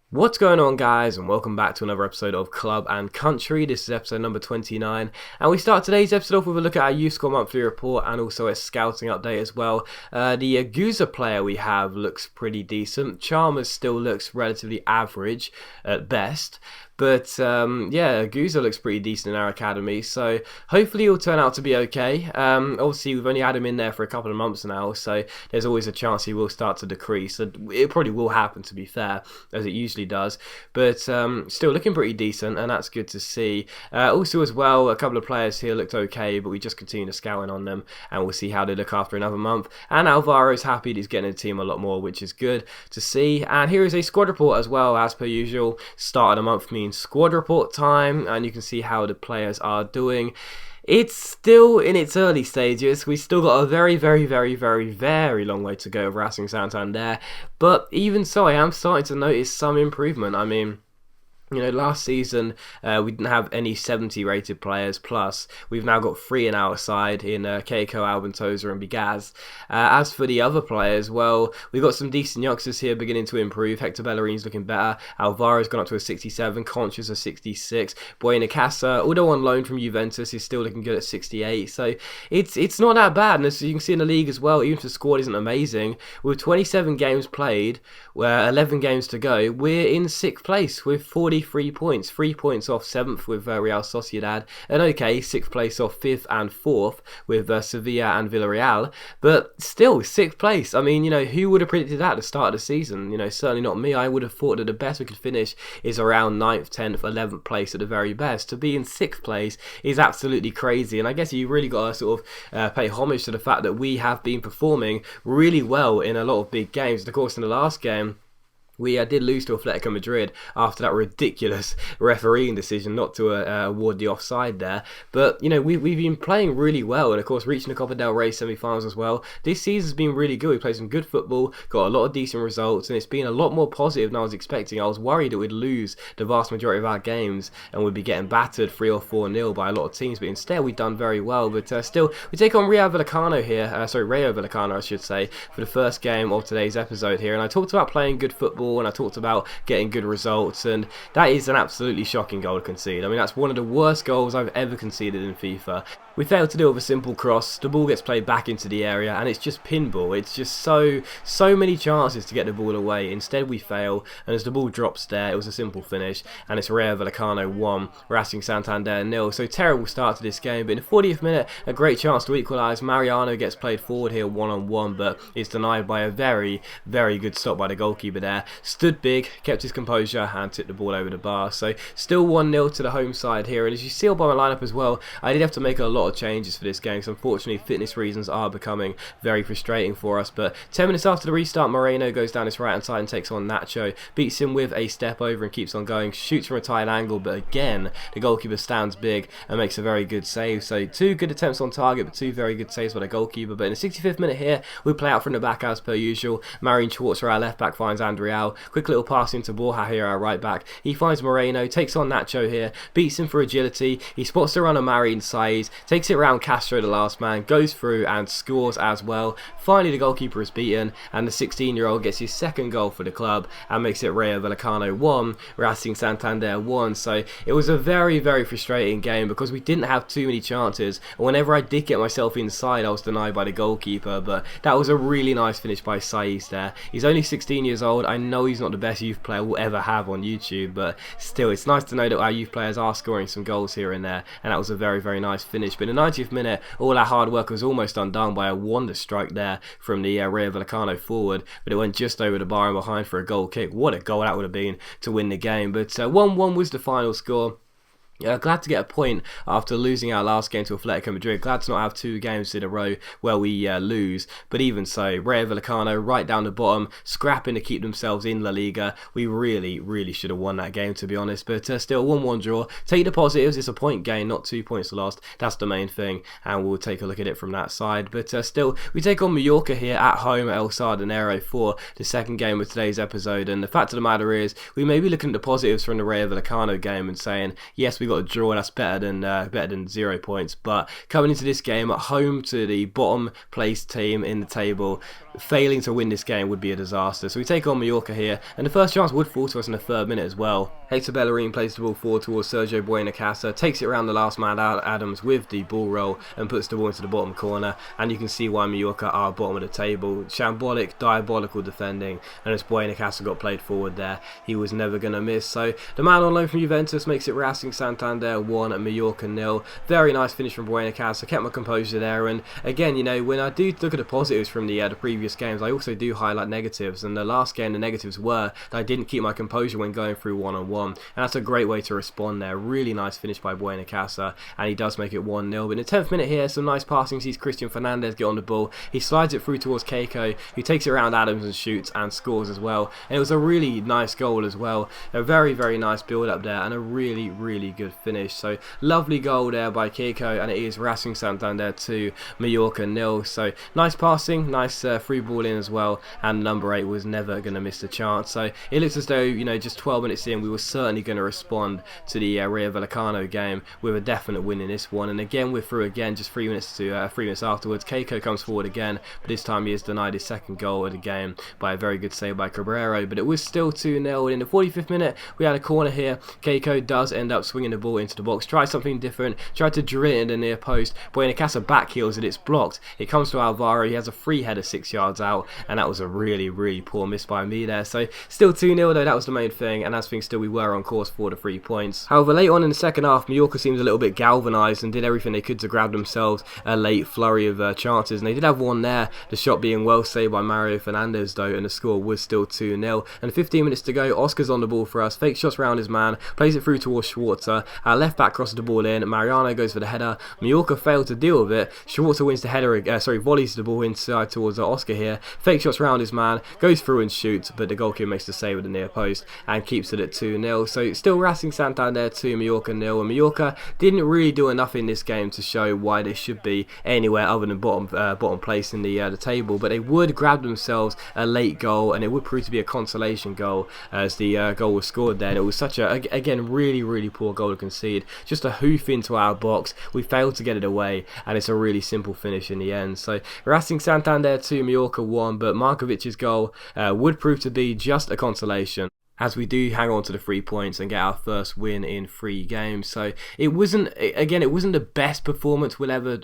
What's going on, guys, and welcome back to another episode of Club and Country. This is episode number 29, and we start today's episode off with a look at our youth score monthly report and also a scouting update as well. The Aguza player we have looks pretty decent. Chalmers still looks relatively average at best. But yeah, Aguza looks pretty decent in our academy, so hopefully he'll turn out to be okay. Obviously, we've only had him in there for a couple of months now, so there's always a chance he will start to decrease. It probably will happen, to be fair, as it usually does. But still looking pretty decent, and that's good to see. Also, as well, a couple of players here looked okay, but we just continue to scouting on them, and we'll see how they look after another month. And Alvaro's happy that he's getting the team a lot more, which is good to see. And here is a squad report as well, as per usual. Start of the month means squad report time, and you can see how the players are doing. It's still in its early stages. We still got a very long way to go of Racing Santander, but even so, I am starting to notice some improvement. I mean, you know, last season we didn't have any 70 rated players, plus we've now got 3 in our side in Keiko, Albentosa and Bigaz. As for the other players, well, we've got some decent youngsters here beginning to improve. Hector Bellerin's looking better. Alvaro's gone up to a 67, Concha's a 66. Buena Casa, although on loan from Juventus, is still looking good at 68. So it's not that bad, and as you can see in the league as well, even if the squad isn't amazing, with 27 games played, 11 games to go, we're in 6th place with 43 points, 3 points off 7th with Real Sociedad, and okay, 6th place off 5th and 4th with Sevilla and Villarreal, but still 6th place. I mean, you know, who would have predicted that at the start of the season? You know, certainly not me. I would have thought that the best we could finish is around 9th, 10th, 11th place at the very best. To be in 6th place is absolutely crazy, and I guess you really got to sort of pay homage to the fact that we have been performing really well in a lot of big games. And of course, in the last game, we did lose to Atletico Madrid after that ridiculous refereeing decision not to award the offside there. But, you know, we've been playing really well, and of course reaching the Copa del Rey semi-finals as well. This season's been really good. We played some good football, got a lot of decent results, and it's been a lot more positive than I was expecting. I was worried that we'd lose the vast majority of our games and we'd be getting battered 3 or 4-0 by a lot of teams, but instead we've done very well. But still, we take on Rayo Vallecano here, Rayo Vallecano I should say, for the first game of today's episode here. And I talked about playing good football, and I talked about getting good results, and that is an absolutely shocking goal to concede. I mean, that's one of the worst goals I've ever conceded in FIFA. We failed to deal with a simple cross, the ball gets played back into the area, and it's just pinball. It's just so many chances to get the ball away. Instead we fail, and as the ball drops there, it was a simple finish, and it's Rayo Vallecano 1, Racing Santander 0. So terrible start to this game, but in the 40th minute, a great chance to equalise. Mariano gets played forward here one-on-one, but it's denied by a very good stop by the goalkeeper there. Stood big, kept his composure, and tipped the ball over the bar. So still 1-0 to the home side here, and as you see by my lineup as well, I did have to make a lot of changes for this game, so unfortunately fitness reasons are becoming very frustrating for us. But 10 minutes after the restart, Moreno goes down his right hand side and takes on Nacho, beats him with a step over and keeps on going, shoots from a tight angle, but again the goalkeeper stands big and makes a very good save. So 2 good attempts on target, but 2 very good saves by the goalkeeper. But in the 65th minute here, we play out from the back as per usual. Marian Schwarzer, our left back, finds Andrial, quick little pass into Borja here, our right back. He finds Moreno, takes on Nacho here, beats him for agility, he spots the run of Marian Saiz, takes it around Castro, the last man, goes through and scores as well. Finally the goalkeeper is beaten, and the 16-year-old gets his 2nd goal for the club and makes it Rayo Vallecano 1, Racing Santander 1. So it was a very frustrating game because we didn't have too many chances, and whenever I did get myself inside I was denied by the goalkeeper. But that was a really nice finish by Saiz there. He's only 16 years old. I know he's not the best youth player we'll ever have on YouTube, but still it's nice to know that our youth players are scoring some goals here and there, and that was a very nice finish. But in the 90th minute, all our hard work was almost undone by a wonder strike there from the Rayo Vallecano forward, but it went just over the bar and behind for a goal kick. What a goal that would have been to win the game. But 1-1 was the final score. Glad to get a point after losing our last game to Atletico Madrid. Glad to not have 2 games in a row where we lose. But even so, Rayo Vallecano right down the bottom, scrapping to keep themselves in La Liga. We really should have won that game, to be honest. But still, 1-1 draw. Take the positives. It's a point gain, not 2 points lost. That's the main thing, and we'll take a look at it from that side. But still, we take on Mallorca here at home at El Sardinero for the 2nd game of today's episode. And the fact of the matter is, we may be looking at the positives from the Rayo Vallecano game and saying, yes, we got a draw, that's better than 0 points. But coming into this game at home to the bottom placed team in the table, failing to win this game would be a disaster. So we take on Mallorca here, and the first chance would fall to us in the 3rd minute as well. Hector Bellerin plays the ball forward towards Sergio Buenacasa, takes it around the last man Adams with the ball roll and puts the ball into the bottom corner, and you can see why Mallorca are bottom of the table. Shambolic, diabolical defending, and as Buenacasa got played forward there, he was never going to miss. So the man on loan from Juventus makes it Racing Santander 1 and Mallorca 0. Very nice finish from Buenacasa, kept my composure there, and again, you know, when I do look at the positives from the previous games, I also do highlight negatives, and the last game the negatives were that I didn't keep my composure when going through one-on-one, and that's a great way to respond there. Really nice finish by Buenacasa, and he does make it 1-0. But in the 10th minute here, some nice passing, sees Christian Fernandez get on the ball, he slides it through towards Keiko, who takes it around Adams and shoots and scores as well, and it was a really nice goal as well. A very, very nice build up there and a really, really good finish. So lovely goal there by Keiko, and it is Racing Santander 2, Mallorca 0. So nice passing, nice free ball in as well, and number 8 was never going to miss the chance. So it looks as though, you know, just 12 minutes in, we were certainly going to respond to the RAYO VALLECANO game with a definite win in this one. And again, we're through again, just 3 minutes afterwards. Keiko comes forward again, but this time he is denied his 2nd goal of the game by a very good save by Cabrero. But it was still 2-0. In the 45th minute, we had a corner here. Keiko does end up swinging the ball into the box, tried something different, tried to drill it in the near post. Buenacasa backheels it, it's blocked. It comes to Alvaro, he has a free header 6 yards out, and that was a really, really poor miss by me there. So still 2-0 though, that was the main thing, and as things still, we were on course for the 3 points. However, late on in the second half, Mallorca seems a little bit galvanised and did everything they could to grab themselves a late flurry of chances, and they did have one there, the shot being well saved by Mario Fernandez though, and the score was still 2-0. And 15 minutes to go, Oscar's on the ball for us, fake shots round his man, plays it through towards Schwarzer, our left back crosses the ball in, Mariano goes for the header, Mallorca failed to deal with it, Schwarzer wins the header, volleys the ball inside towards Oscar here, fake shots round his man, goes through and shoots, but the goalkeeper makes the save with the near post and keeps it at 2-0. So still Racing Santander 2, Mallorca 0, and Mallorca didn't really do enough in this game to show why they should be anywhere other than bottom place in the table, but they would grab themselves a late goal, and it would prove to be a consolation goal as the goal was scored there. And it was such a, again, really, really poor goal to concede, just a hoof into our box. We failed to get it away, and it's a really simple finish in the end. So Racing Santander 2, Mallorca 1, but Markovic's goal would prove to be just a consolation, as we do hang on to the 3 points and get our first win in 3 games. So it wasn't the best performance we'll ever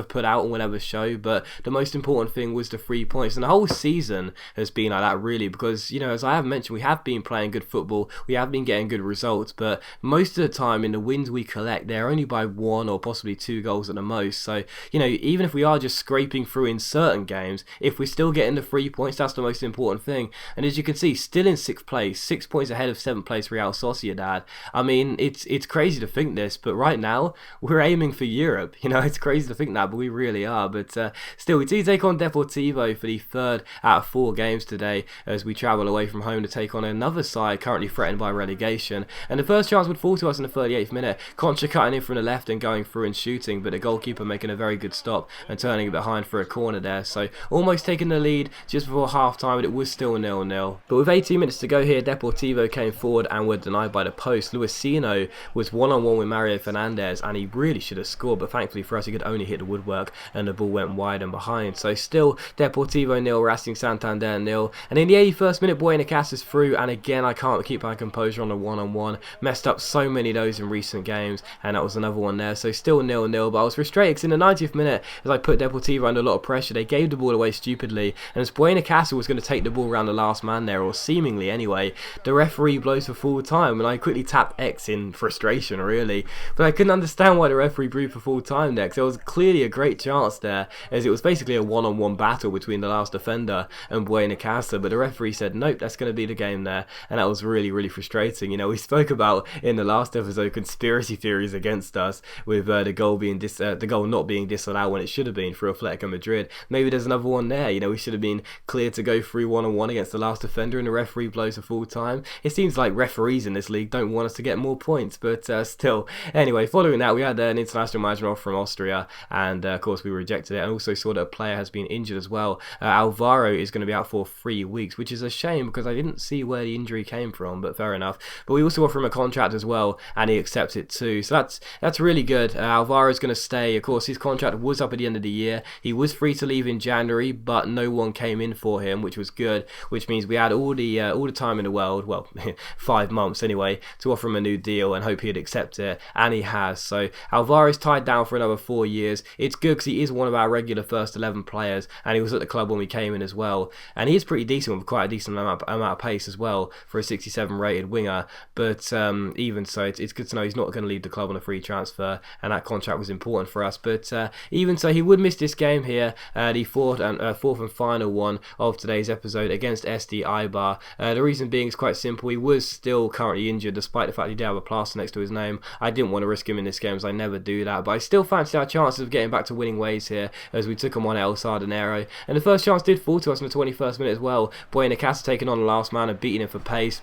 put out and we'll ever show, but the most important thing was the 3 points. And the whole season has been like that, really, because, you know, as I have mentioned, we have been playing good football, we have been getting good results, but most of the time in the wins we collect, they're only by 1 or possibly 2 goals at the most. So, you know, even if we are just scraping through in certain games, if we're still getting the 3 points, that's the most important thing. And as you can see, still in 6th place, 6 points ahead of 7th place Real Sociedad. I mean, it's crazy to think this, but right now we're aiming for Europe. You know, it's crazy to think that, but we really are. But still, we do take on Deportivo for the 3rd out of 4 games today as we travel away from home to take on another side currently threatened by relegation. And the first chance would fall to us in the 38th minute. Concha cutting in from the left and going through and shooting, but the goalkeeper making a very good stop and turning it behind for a corner there. So almost taking the lead just before half time, but it was still 0-0. But with 18 minutes to go here, Deportivo came forward and were denied by the post. Luisino was one-on-one with Mario Fernandez, and he really should have scored, but thankfully for us he could only hit the woodwork and the ball went wide and behind. So still Deportivo 0, Racing Santander 0, and in the 81st minute Buenacasa's through, and again I can't keep my composure on the one-on-one. Messed up so many of those in recent games, and that was another one there. So still 0-0, but I was frustrated because in the 90th minute, as I put Deportivo under a lot of pressure, they gave the ball away stupidly, and as Buenacasa was going to take the ball around the last man there, or seemingly anyway, the referee blows for full time, and I quickly tapped X in frustration, really, but I couldn't understand why the referee blew for full time there, because there was clearly a great chance there, as it was basically a one-on-one battle between the last defender and Buenacasa, but the referee said nope, that's going to be the game there, and that was really, really frustrating. You know, we spoke about in the last episode conspiracy theories against us with the goal not being disallowed when it should have been for Atletico Madrid. Maybe there's another one there. You know, we should have been cleared to go through one-on-one against the last defender, and the referee blows for full time. time. It seems like referees in this league don't want us to get more points, but still. Anyway, following that, we had an international manager off from Austria, and of course we rejected it, and also saw that a player has been injured as well. Alvaro is going to be out for 3 weeks, which is a shame because I didn't see where the injury came from, but fair enough. But we also offer him a contract as well, and he accepts it too, so that's really good. Alvaro's going to stay. Of course, his contract was up at the end of the year. He was free to leave in January, but no one came in for him, which was good, which means we had all the time in the world, well, 5 months anyway, to offer him a new deal and hope he'd accept it, and he has. So Alvaro's tied down for another 4 years. It's good because he is one of our regular first 11 players, and he was at the club when we came in as well, and he is pretty decent with quite a decent amount of pace as well for a 67 rated winger. But even so, it's good to know he's not going to leave the club on a free transfer, and that contract was important for us. But even so, he would miss this game here, the fourth and final one of today's episode against SD Eibar. The reason being is quite simple. He was still currently injured, despite the fact he did have a plaster next to his name. I didn't want to risk him in this game, as I never do that, but I still fancy our chances of getting back to winning ways here, as we took him on El Sardinero. And the first chance did fall to us in the 21st minute as well. Buenacasa taking on the last man and beating him for pace.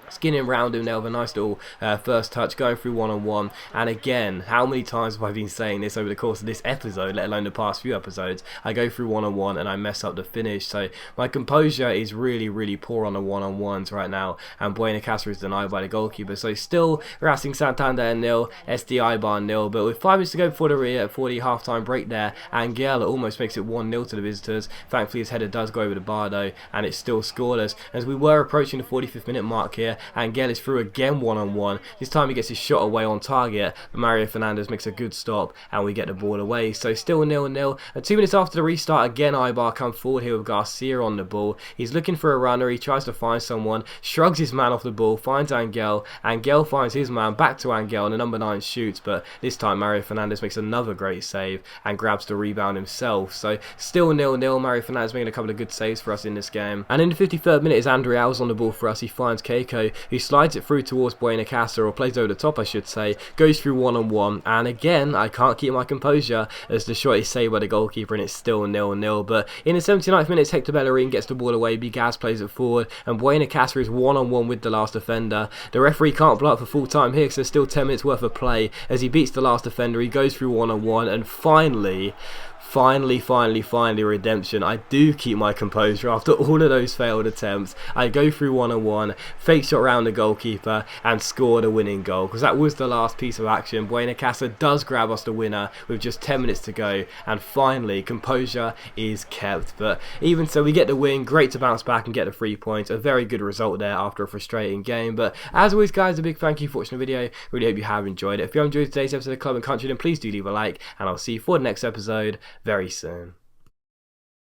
Skinning round him there with a nice little first touch, going through one-on-one. And again, how many times have I been saying this over the course of this episode, let alone the past few episodes? I go through one-on-one and I mess up the finish. So my composure is really, really poor on the one-on-ones right now, and Buenacasa is denied by the goalkeeper. So still Racing Santander 0, SD Eibar 0. But with 5 minutes to go before the half-time break there, Angel almost makes it 1-0 to the visitors. Thankfully his header does go over the bar though, and it's still scoreless, as we were approaching the 45th minute mark here. Angel is through again one-on-one. This time he gets his shot away on target, but Mario Fernandes makes a good stop, and we get the ball away. So still 0-0. And 2 minutes after the restart, again Eibar come forward here with Garcia on the ball. He's looking for a runner. He tries to find someone, shrugs his man off the ball, finds Angel. Angel finds his man, back to Angel, and the number 9 shoots, but this time Mario Fernandes makes another great save and grabs the rebound himself. So still 0-0. Mario Fernandes making a couple of good saves for us in this game. And in the 53rd minute is Andreal's on the ball for us. He finds Keiko, who slides it through towards Buenacasa, or plays over the top I should say, goes through one-on-one, and again I can't keep my composure as the shot is saved by the goalkeeper, and it's still 0-0. But in the 79th minute, Hector Bellerin gets the ball away, Bigaz plays it forward, and Buenacasa is one-on-one with the last defender. The referee can't blow up for full time here because there's still 10 minutes worth of play. As he beats the last defender, he goes through one-on-one, and finally redemption. I do keep my composure after all of those failed attempts. I go through one-on-one, fake shot around the goalkeeper, and score the winning goal, because that was the last piece of action. Buenacasa does grab us the winner with just 10 minutes to go, and finally composure is kept. But even so, we get the win. Great to bounce back and get the 3 points. A very good result there after a frustrating game. But as always guys, a big thank you for watching the video. Really hope you have enjoyed it. If you have enjoyed today's episode of Club and Country, then please do leave a like, and I'll see you for the next episode very soon.